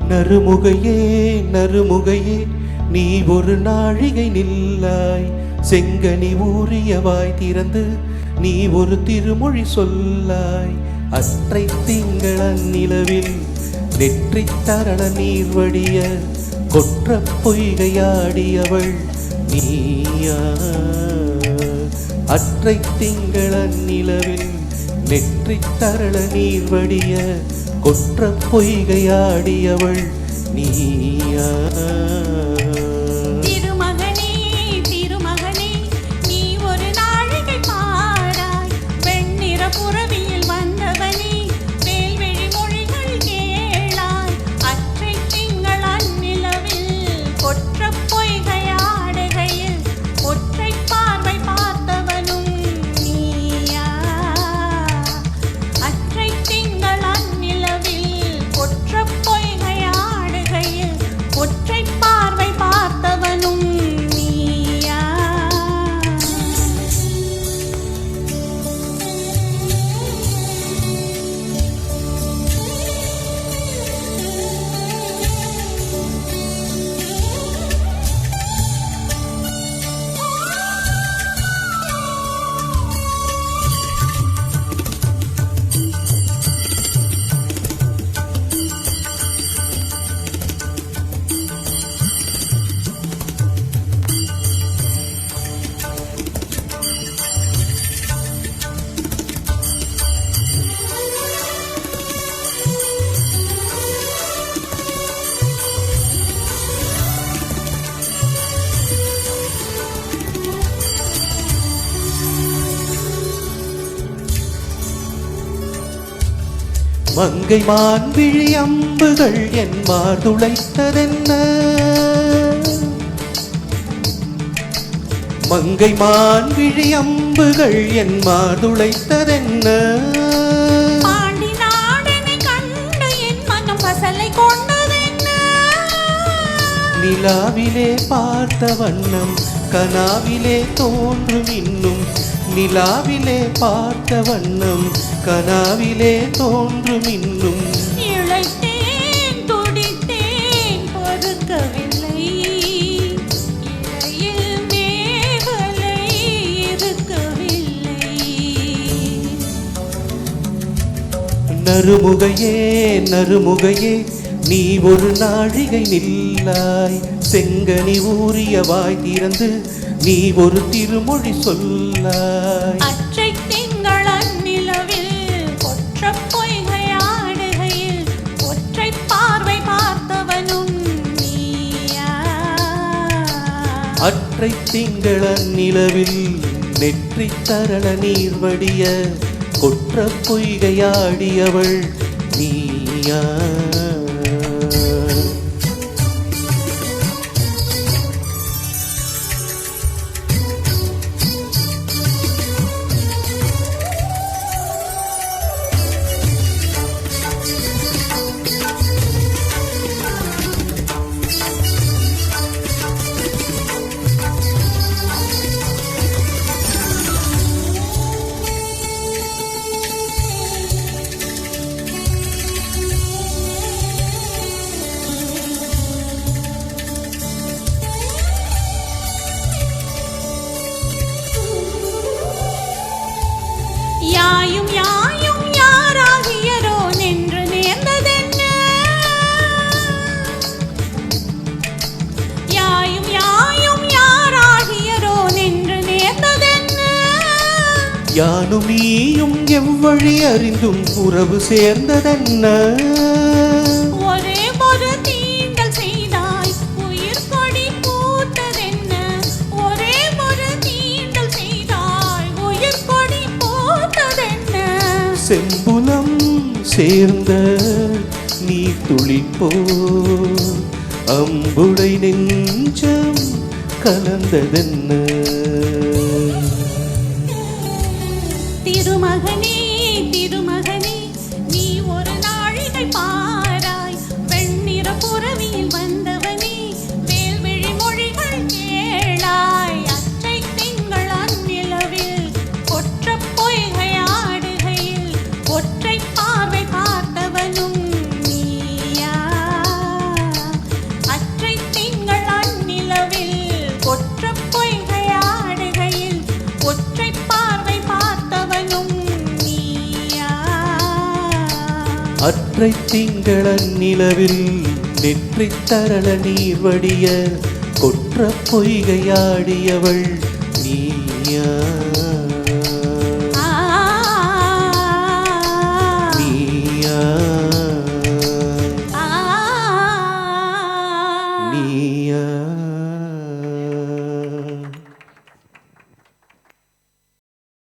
நறுமுகையே நறுமுகையே நீ ஒரு நாழிகை நில்லாய், செங்கனி ஊறியவாய் திறந்து நீ ஒரு திருமொழி சொல்லாய். அற்றை திங்களன் நிலவில் நெற்றி தரண நீர் வடிய கொற்ற பொய்கையாடியவள் நீயா. அற்றை திங்களன் நிலவில் நெற்றி தரண நீர் வடிய கொற்ற பொய்கையாடியவள் நீயா. மங்கை மான்விழி அம்புகள் என் மார்துளைத்ததென்ன, மங்கை மான்விழி அம்புகள் என் மார்துளைத்ததென்ன. பாண்டி நாடனை கண்டு என் மனம் பசலை கொண்டதென்ன. நிலாவிலே பார்த்த வண்ணம் கனாவிலே தோன்றும் இன்னும், நிலாவிலே பார்த்த வண்ணம் கனாவிலே தோன்றும் இன்னும். இழைத்தேன் துடித்தேன் பொறுக்கவில்லை, இடையில் மேகலை இருக்கவில்லை. நறுமுகையே நறுமுகையே நீ ஒரு நாழிகை நில்லாய், செங்கனி ஊறியவாய் திறந்து நீ ஒரு திருமொழி சொல்லாய். அற்றை திங்களன் நிலவில் கொற்ற பொய்கையாடுகையில் ஒற்றை பார்வை பார்த்தவனும் நீயா. அற்றை திங்களன் நிலவில் நெற்றி தரண நீர் வடிய கொற்ற பொய்கையாடியவள் நீயா. யாயும் யாயும் யாராகியரோ நின்று நேர்ந்ததென்ன, யாயும் யாயும் யாராகியரோ நின்று நேர்ந்ததென்ன. யானும் நீயும் எவ்வழி அறிந்தும் உறவு சேர்ந்ததென்ன. ஒரே ஒரு தீண்டல் செய்தாய் உயிர் கொடி பூத்ததென்ன, ஒரே ஒரு தீண்டல் செய்தாய் உயிர் கொடி பூத்ததென்ன. செம்புலம் சேர்ந்த நீ துளிப்போ அம்புடை நெஞ்சம் கலந்ததென்ன. திருமகனே திருமகனே நீ ஒரு நாழிகை பாராய், வெண்ணிற புறவியில் வந்தவனே வேல்விழி மொழிகள் கேளாய். அற்றை திங்களன் நிலவில் கொற்ற பொய்கையாடுகையில் ஒற்றை பார்வை பார்த்தவனும் நீயா. அற்றை திங்கள நிலவில் நெற்றி தரள நீர் வடிய கொற்ற பொய்கையாடியவள் நீயா நீயா நீயா